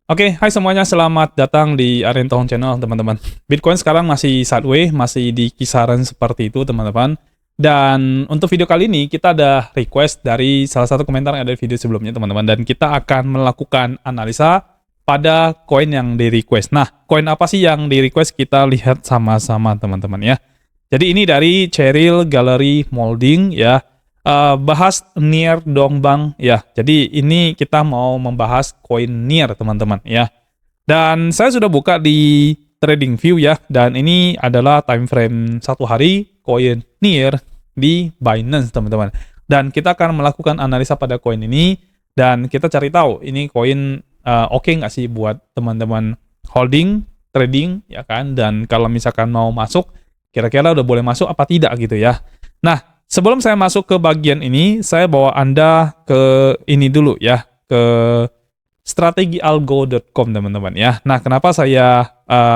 Oke, hai semuanya, selamat datang di Arianto Hong Channel, teman-teman. Bitcoin sekarang masih sideways, masih di kisaran seperti itu, teman-teman. Dan untuk video kali ini, kita ada request dari salah satu komentar yang ada di video sebelumnya, teman-teman. Dan kita akan melakukan analisa pada koin yang di-request. Nah, koin apa sih yang di-request? Kita lihat sama-sama, teman-teman, ya. Jadi ini dari Cheryl Gallery Molding, ya. Bahas NIR dong bang, ya. Jadi ini kita mau membahas koin NIR, teman-teman, ya. Dan saya sudah buka di TradingView, ya. Dan ini adalah time frame 1 hari koin NIR di Binance, teman-teman. Dan kita akan melakukan analisa pada koin ini dan kita cari tahu ini koin oke nggak sih buat teman-teman holding, trading, ya kan. Dan kalau misalkan mau masuk, kira-kira udah boleh masuk apa tidak gitu ya. Nah, sebelum saya masuk ke bagian ini, saya bawa Anda ke ini dulu ya, ke strategialgo.com, teman-teman ya. Nah, kenapa saya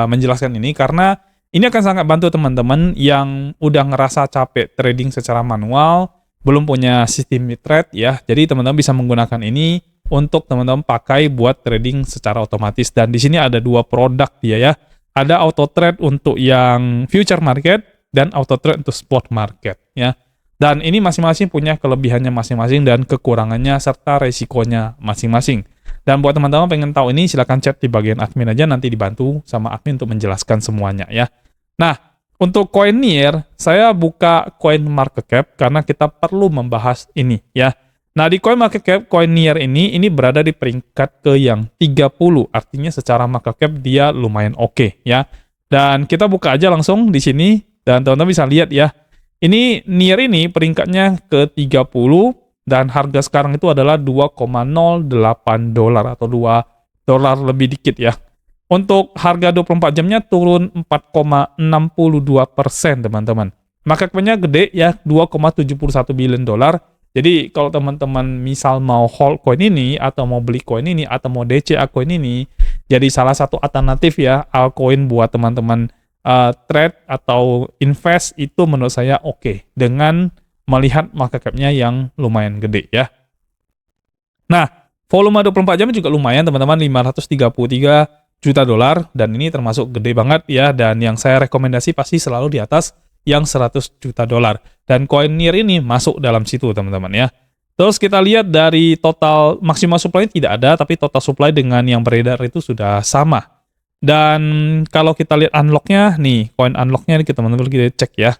menjelaskan ini? Karena ini akan sangat bantu teman-teman yang udah ngerasa capek trading secara manual, belum punya sistem trade ya. Jadi teman-teman bisa menggunakan ini untuk teman-teman pakai buat trading secara otomatis. Dan di sini ada 2 produk dia ya. Ada auto trade untuk yang future market dan auto trade untuk spot market ya. Dan ini masing-masing punya kelebihannya masing-masing dan kekurangannya serta resikonya masing-masing. Dan buat teman-teman pengen tahu ini, silahkan chat di bagian admin aja, nanti dibantu sama admin untuk menjelaskan semuanya ya. Nah, untuk koin NIR, saya buka coin market cap karena kita perlu membahas ini ya. Nah, di coin market cap, coin NIR ini berada di peringkat ke yang 30, artinya secara market cap dia lumayan oke ya. Dan kita buka aja langsung di sini, dan teman-teman bisa lihat ya. Ini NIR ini peringkatnya ke 30 dan harga sekarang itu adalah 2,08 dolar atau 2 dolar lebih dikit ya. Untuk harga 24 jamnya turun 4,62%, teman-teman. Market cap-nya gede ya, 2,71 billion dolar. Jadi kalau teman-teman misal mau hold coin ini atau mau beli coin ini atau mau DCA coin ini, jadi salah satu alternatif ya altcoin buat teman-teman trade atau invest itu menurut saya oke dengan melihat market cap-nya yang lumayan gede ya. Nah, volume 24 jam juga lumayan teman-teman, 533 juta dolar, dan ini termasuk gede banget ya, dan yang saya rekomendasi pasti selalu di atas yang 100 juta dolar. Dan koin NIR ini masuk dalam situ teman-teman ya. Terus kita lihat dari total maksimal supply tidak ada, tapi total supply dengan yang beredar itu sudah sama. Dan kalau kita lihat unlock-nya, nih, koin unlock-nya teman-teman kita cek ya.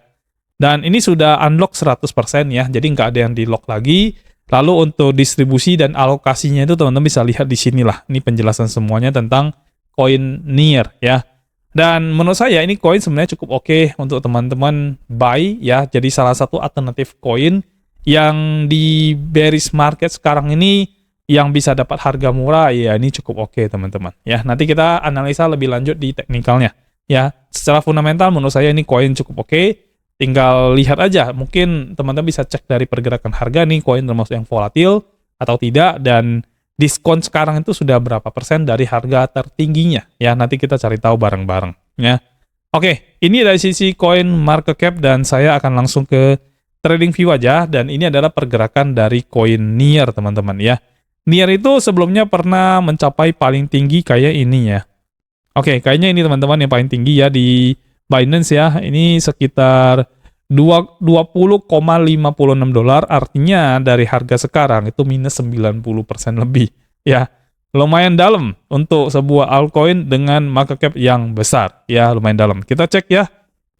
Dan ini sudah unlock 100% ya, jadi nggak ada yang di-lock lagi. Lalu untuk distribusi dan alokasinya itu teman-teman bisa lihat di sinilah. Ini penjelasan semuanya tentang koin NIR ya. Dan menurut saya ini koin sebenarnya cukup oke untuk teman-teman buy ya. Jadi salah satu alternatif koin yang di bearish market sekarang ini yang bisa dapat harga murah, ya ini cukup oke teman-teman ya. Nanti kita analisa lebih lanjut di teknikalnya ya. Secara fundamental menurut saya ini koin cukup oke, tinggal lihat aja, mungkin teman-teman bisa cek dari pergerakan harga nih koin termasuk yang volatil atau tidak, dan diskon sekarang itu sudah berapa persen dari harga tertingginya ya. Nanti kita cari tahu bareng-bareng ya. Oke, ini dari sisi koin market cap dan saya akan langsung ke TradingView aja, dan ini adalah pergerakan dari koin NIR teman-teman ya. NIR itu sebelumnya pernah mencapai paling tinggi kayak ini ya. Oke, kayaknya ini teman-teman yang paling tinggi ya di Binance ya. Ini sekitar 20,56 dolar, artinya dari harga sekarang itu minus 90% lebih ya. Lumayan dalam untuk sebuah altcoin dengan market cap yang besar ya, lumayan dalam. Kita cek ya.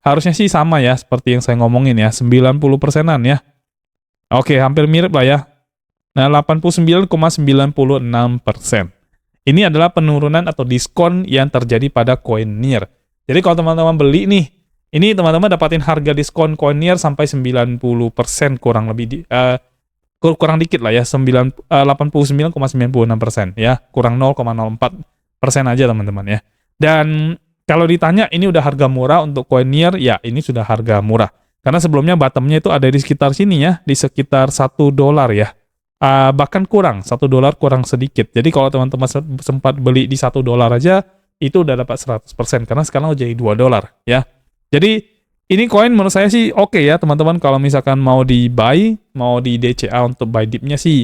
Harusnya sih sama ya seperti yang saya ngomongin ya, 90%-an ya. Oke, hampir mirip lah ya. Nah, 89,96%. Ini adalah penurunan atau diskon yang terjadi pada koin NIR. Jadi kalau teman-teman beli nih, ini teman-teman dapatin harga diskon koin NIR sampai 90% kurang lebih, kurang dikit lah ya, 89,96% ya, kurang 0,04% aja teman-teman ya. Dan kalau ditanya ini udah harga murah untuk koin NIR, ya ini sudah harga murah. Karena sebelumnya bottomnya itu ada di sekitar sini ya, di sekitar 1 dolar ya. Bahkan kurang, 1 dolar kurang sedikit. Jadi kalau teman-teman sempat beli di 1 dolar aja, itu udah dapat 100%, karena sekarang udah jadi 2 dolar ya. Jadi ini koin menurut saya sih oke ya teman-teman, kalau misalkan mau di buy, mau di DCA untuk buy dip-nya sih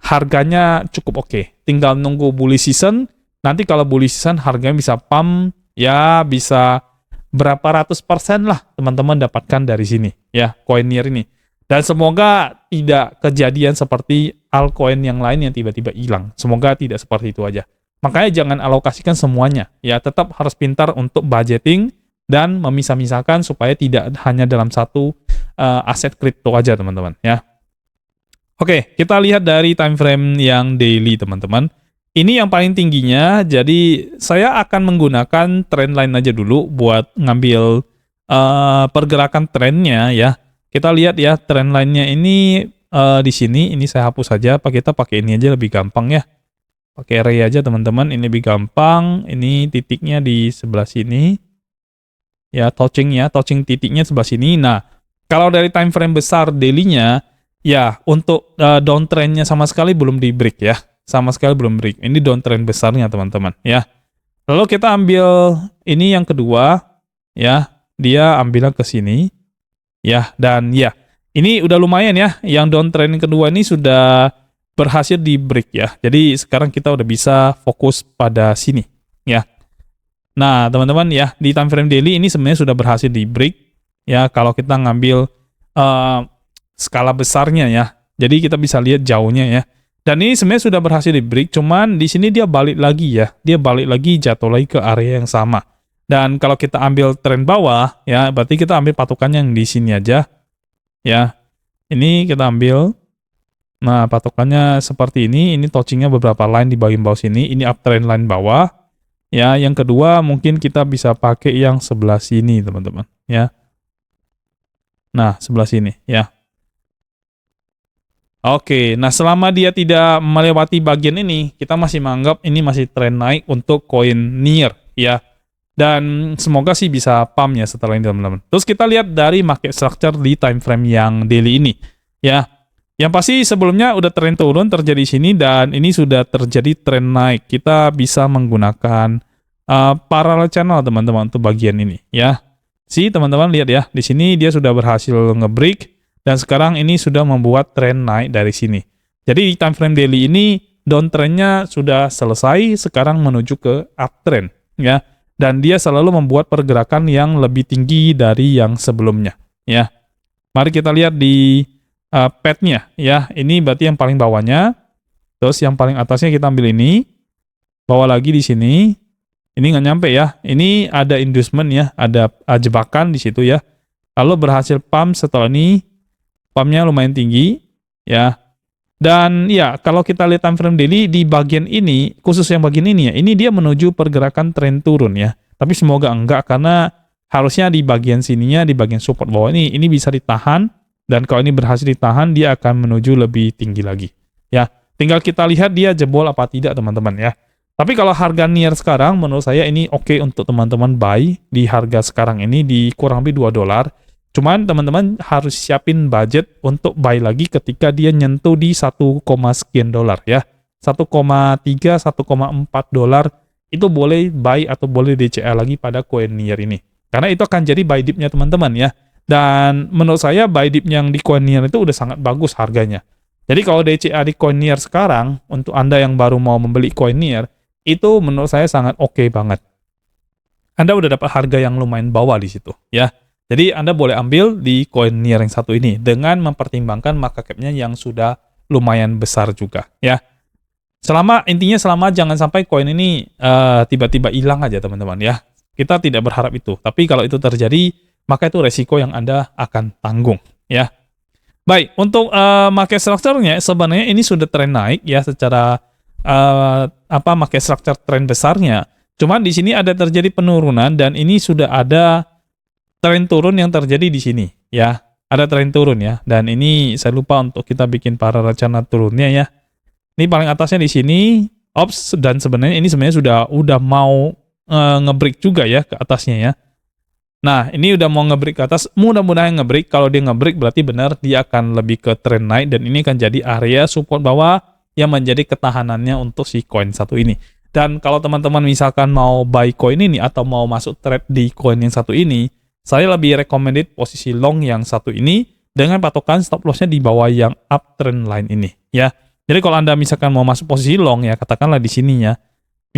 harganya cukup oke. Tinggal nunggu bullish season nanti kalau bullish season harganya bisa pump, ya bisa berapa ratus persen lah teman-teman dapatkan dari sini, ya, koin NIR ini. Dan semoga tidak kejadian seperti altcoin yang lain yang tiba-tiba hilang. Semoga tidak seperti itu aja. Makanya jangan alokasikan semuanya, ya, tetap harus pintar untuk budgeting dan memisah-misahkan supaya tidak hanya dalam satu aset kripto aja, teman-teman, ya. Oke, kita lihat dari time frame yang daily, teman-teman. Ini yang paling tingginya, jadi saya akan menggunakan trendline aja dulu buat ngambil pergerakan trennya, ya. Kita lihat ya, trendline-nya ini di sini, ini saya hapus saja, kita pakai ini aja lebih gampang ya. Pakai array aja teman-teman, ini lebih gampang, ini titiknya di sebelah sini. Ya, touching titiknya sebelah sini. Nah, kalau dari time frame besar daily-nya, ya, untuk downtrend-nya sama sekali belum di break ya. Sama sekali belum break. Ini downtrend besarnya teman-teman ya. Lalu kita ambil ini yang kedua ya, dia ambilnya ke sini ya, dan ya ini udah lumayan ya. Yang downtrend kedua ini sudah berhasil di break ya. Jadi sekarang kita udah bisa fokus pada sini ya. Nah teman-teman ya, di time frame daily ini sebenarnya sudah berhasil di break ya. Kalau kita ngambil skala besarnya ya, jadi kita bisa lihat jauhnya ya. Dan ini sebenarnya sudah berhasil di break, cuman di sini dia balik lagi ya. Dia balik lagi, jatuh lagi ke area yang sama. Dan kalau kita ambil tren bawah, ya, berarti kita ambil patokannya yang di sini aja. Ya, ini kita ambil. Nah, patokannya seperti ini touchingnya beberapa line di bagian bawah sini. Ini uptrend line bawah. Ya, yang kedua mungkin kita bisa pakai yang sebelah sini, teman-teman. Ya. Nah, sebelah sini, ya. Oke, nah selama dia tidak melewati bagian ini, kita masih menganggap ini masih tren naik untuk koin NIR, ya. Dan semoga sih bisa pump ya setelah ini, teman-teman. Terus kita lihat dari market structure di time frame yang daily ini, ya. Yang pasti sebelumnya udah tren turun terjadi di sini, dan ini sudah terjadi tren naik. Kita bisa menggunakan parallel channel, teman-teman, untuk bagian ini, ya. Teman-teman lihat ya, di sini dia sudah berhasil nge-break. Dan sekarang ini sudah membuat tren naik dari sini. Jadi di time frame daily ini downtrendnya sudah selesai, sekarang menuju ke uptrend ya. Dan dia selalu membuat pergerakan yang lebih tinggi dari yang sebelumnya ya. Mari kita lihat di path-nya ya. Ini berarti yang paling bawahnya. Terus yang paling atasnya kita ambil ini. Bawa lagi di sini. Ini nggak nyampe ya. Ini ada inducement ya, ada jebakan di situ ya. Lalu berhasil pump setelah ini. Pumpnya lumayan tinggi ya. Dan ya, kalau kita lihat time frame daily di bagian ini, khusus yang bagian ini ya, ini dia menuju pergerakan tren turun ya. Tapi semoga enggak, karena harusnya di bagian sininya, di bagian support bawah ini bisa ditahan, dan kalau ini berhasil ditahan, dia akan menuju lebih tinggi lagi ya. Tinggal kita lihat dia jebol apa tidak, teman-teman ya. Tapi kalau harga NIR sekarang menurut saya ini oke untuk teman-teman buy di harga sekarang ini di kurang lebih $2. Cuman teman-teman harus siapin budget untuk buy lagi ketika dia nyentuh di 1, sekian dolar ya. 1,3, 1,4 dolar itu boleh buy atau boleh DCA lagi pada koin NIR ini. Karena itu akan jadi buy dip-nya teman-teman ya. Dan menurut saya buy dip yang di koin NIR itu udah sangat bagus harganya. Jadi kalau DCA di koin NIR sekarang, untuk Anda yang baru mau membeli koin NIR, itu menurut saya sangat oke banget. Anda udah dapat harga yang lumayan bawah di situ ya. Jadi Anda boleh ambil di koin NIR yang satu ini dengan mempertimbangkan market cap-nya yang sudah lumayan besar juga ya. Intinya selama jangan sampai koin ini tiba-tiba hilang aja teman-teman ya. Kita tidak berharap itu. Tapi kalau itu terjadi, maka itu resiko yang Anda akan tanggung ya. Baik, untuk market structure-nya sebenarnya ini sudah tren naik ya secara market structure tren besarnya. Cuman di sini ada terjadi penurunan dan ini sudah ada tren turun yang terjadi di sini ya. Ada tren turun ya, dan ini saya lupa untuk kita bikin para rencana turunnya ya. Ini paling atasnya di sini ops, dan sebenarnya ini udah mau ngebreak juga ya ke atasnya ya. Nah, ini udah mau ngebreak ke atas, mudah-mudahan ngebreak. Kalau dia ngebreak berarti benar dia akan lebih ke tren naik, dan ini akan jadi area support bawah yang menjadi ketahanannya untuk si koin satu ini. Dan kalau teman-teman misalkan mau buy koin ini atau mau masuk trade di koin yang satu ini, saya lebih recommended posisi long yang satu ini dengan patokan stop loss-nya di bawah yang uptrend line ini ya. Jadi kalau Anda misalkan mau masuk posisi long ya, katakanlah di sininya.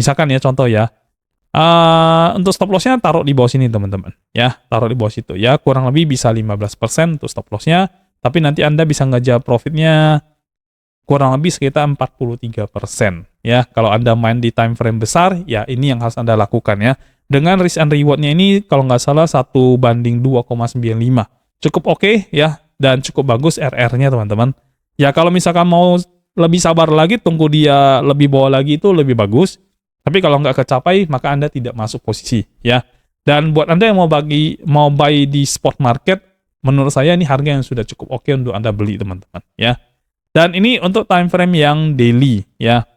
Misalkan ya contoh ya, untuk stop lossnya taruh di bawah sini teman-teman. Ya, taruh di bawah situ. Ya, kurang lebih bisa 15% untuk stop lossnya. Tapi nanti Anda bisa ngejar profitnya kurang lebih sekitar 43%. Ya, kalau Anda main di time frame besar, ya ini yang harus Anda lakukan ya. Dengan risk and reward-nya ini kalau nggak salah 1:2,95. Cukup oke ya, dan cukup bagus RR-nya teman-teman. Ya, kalau misalkan mau lebih sabar lagi, tunggu dia lebih bawah lagi itu lebih bagus. Tapi kalau nggak kecapai, maka Anda tidak masuk posisi, ya. Dan buat Anda yang mau buy di spot market, menurut saya ini harga yang sudah cukup oke untuk Anda beli, teman-teman, ya. Dan ini untuk time frame yang daily, ya.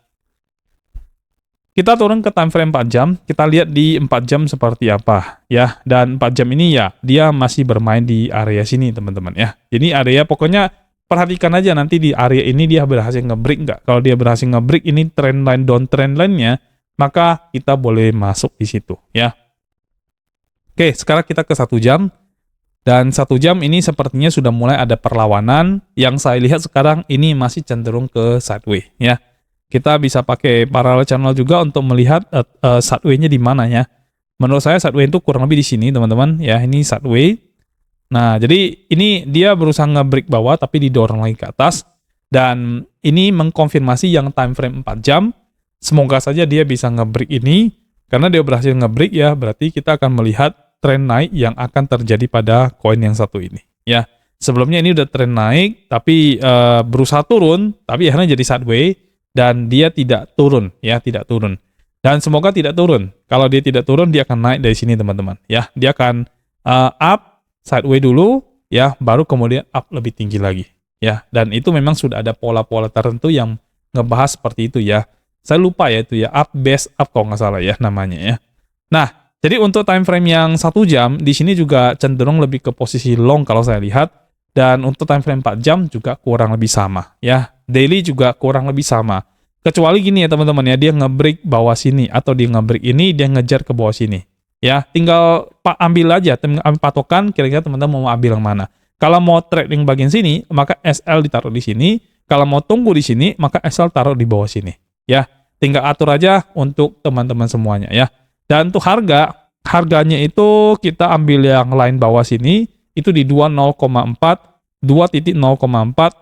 Kita turun ke time frame 4 jam, kita lihat di 4 jam seperti apa, ya. Dan 4 jam ini ya, dia masih bermain di area sini, teman-teman, ya. Ini area pokoknya perhatikan aja nanti di area ini dia berhasil nge-break nggak. Kalau dia berhasil nge-break, ini trend line down trend line-nya, maka kita boleh masuk di situ, ya. Oke, sekarang kita ke 1 jam. Dan 1 jam ini sepertinya sudah mulai ada perlawanan. Yang saya lihat sekarang ini masih cenderung ke sideways, ya. Kita bisa pakai parallel channel juga untuk melihat sideways-nya di mana, ya. Menurut saya sideways itu kurang lebih di sini, teman-teman. Ya, ini sideways. Nah, jadi ini dia berusaha nge-break bawah tapi didorong lagi ke atas. Dan ini mengkonfirmasi yang time frame 4 jam. Semoga saja dia bisa nge-break ini, karena dia berhasil nge-break ya, berarti kita akan melihat tren naik yang akan terjadi pada koin yang satu ini. Ya, sebelumnya ini udah tren naik, tapi berusaha turun, tapi akhirnya jadi sideways, dan dia tidak turun, ya, tidak turun. Dan semoga tidak turun. Kalau dia tidak turun, dia akan naik dari sini, teman-teman. Ya, dia akan up, sideways dulu, ya, baru kemudian up lebih tinggi lagi. Ya, dan itu memang sudah ada pola-pola tertentu yang ngebahas seperti itu ya. Saya lupa ya itu ya, up, base, up kalau nggak salah ya namanya ya. Nah, jadi untuk time frame yang 1 jam, di sini juga cenderung lebih ke posisi long kalau saya lihat. Dan untuk time frame 4 jam juga kurang lebih sama ya. Daily juga kurang lebih sama. Kecuali gini ya teman-teman ya, dia nge-break bawah sini, atau dia nge-break ini, dia ngejar ke bawah sini. Ya, tinggal ambil aja, ambil patokan, kira-kira teman-teman mau ambil yang mana. Kalau mau trading bagian sini, maka SL ditaruh di sini. Kalau mau tunggu di sini, maka SL taruh di bawah sini. Ya, tinggal atur aja untuk teman-teman semuanya ya. Dan untuk harganya itu kita ambil yang line bawah sini, itu di 2.0,4,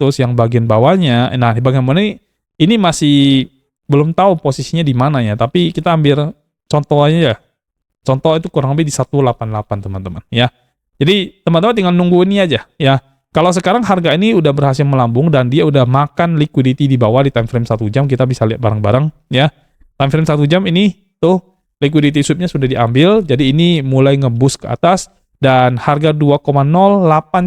terus yang bagian bawahnya, nah di bagian bawah ini masih belum tahu posisinya di mana ya, tapi kita ambil contohnya ya. Contoh itu kurang lebih di 188 teman-teman ya. Jadi teman-teman tinggal nunggu ini aja ya. Kalau sekarang harga ini udah berhasil melambung dan dia udah makan liquidity di bawah di time frame 1 jam, kita bisa lihat bareng-bareng ya. Time frame 1 jam ini tuh liquidity sweep-nya sudah diambil, jadi ini mulai nge-boost ke atas dan harga 2,08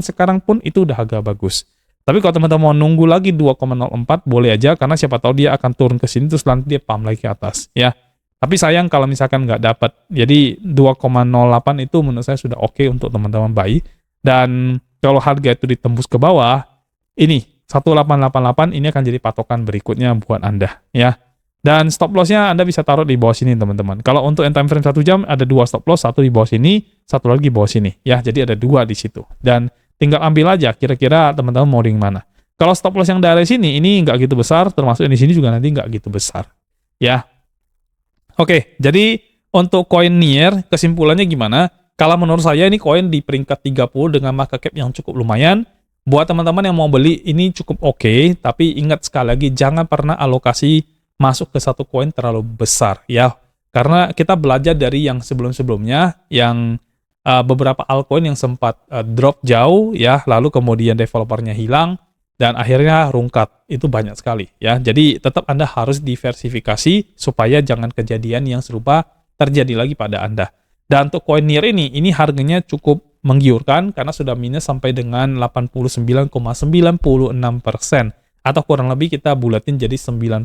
sekarang pun itu udah agak bagus. Tapi kalau teman-teman mau nunggu lagi 2,04 boleh aja, karena siapa tahu dia akan turun ke sini terus nanti dia pump lagi ke atas ya. Tapi sayang kalau misalkan nggak dapat. Jadi 2,08 itu menurut saya sudah oke untuk teman-teman buy. Dan kalau harga itu ditembus ke bawah, ini 1888 ini akan jadi patokan berikutnya buat Anda ya. Dan stop loss-nya Anda bisa taruh di bawah sini teman-teman. Kalau untuk time frame 1 jam ada 2 stop loss, satu di bawah sini, satu lagi di bawah sini ya. Jadi ada 2 di situ. Dan tinggal ambil aja kira-kira teman-teman mau di mana. Kalau stop loss yang dari sini ini nggak gitu besar, termasuk di sini juga nanti nggak gitu besar ya. Oke, jadi untuk koin Nier kesimpulannya gimana? Kalau menurut saya ini koin di peringkat 30 dengan market cap yang cukup lumayan. Buat teman-teman yang mau beli ini cukup oke, tapi ingat sekali lagi jangan pernah alokasi masuk ke satu koin terlalu besar ya. Karena kita belajar dari yang sebelum-sebelumnya yang beberapa altcoin yang sempat drop jauh ya, lalu kemudian developernya hilang dan akhirnya rungkat. Itu banyak sekali ya. Jadi tetap Anda harus diversifikasi supaya jangan kejadian yang serupa terjadi lagi pada Anda. Dan untuk koin Nier ini harganya cukup menggiurkan karena sudah minus sampai dengan 89,96%, atau kurang lebih kita bulatin jadi 90%.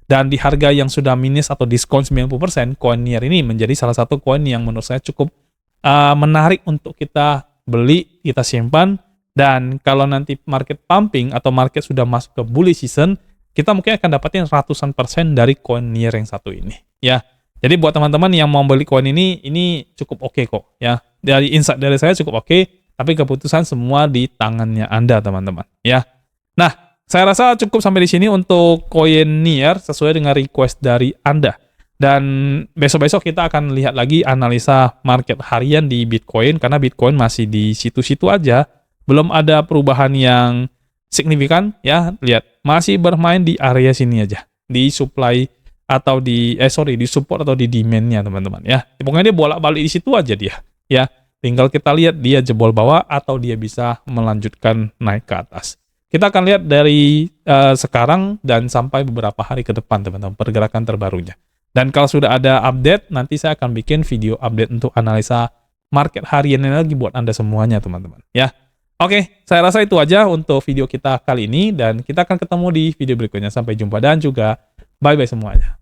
Dan di harga yang sudah minus atau diskon 90%, koin Nier ini menjadi salah satu koin yang menurut saya cukup menarik untuk kita beli, kita simpan. Dan kalau nanti market pumping atau market sudah masuk ke bullish season, kita mungkin akan dapatin ratusan persen dari koin Nier yang satu ini ya. Jadi buat teman-teman yang mau beli koin ini cukup oke kok ya. Dari insight dari saya cukup oke, tapi keputusan semua di tangannya Anda teman-teman ya. Nah, saya rasa cukup sampai di sini untuk koin Nier sesuai dengan request dari Anda. Dan besok-besok kita akan lihat lagi analisa market harian di Bitcoin, karena Bitcoin masih di situ-situ aja, belum ada perubahan yang signifikan ya. Lihat, masih bermain di area sini aja, di supply atau di di support atau di demand-nya teman-teman ya. Pokoknya dia bolak-balik di situ aja dia ya. Tinggal kita lihat dia jebol bawah atau dia bisa melanjutkan naik ke atas. Kita akan lihat dari sekarang dan sampai beberapa hari ke depan teman-teman, pergerakan terbarunya. Dan kalau sudah ada update, nanti saya akan bikin video update untuk analisa market harian ini lagi buat Anda semuanya, teman-teman. Ya, oke, saya rasa itu aja untuk video kita kali ini, dan kita akan ketemu di video berikutnya. Sampai jumpa dan juga bye-bye semuanya.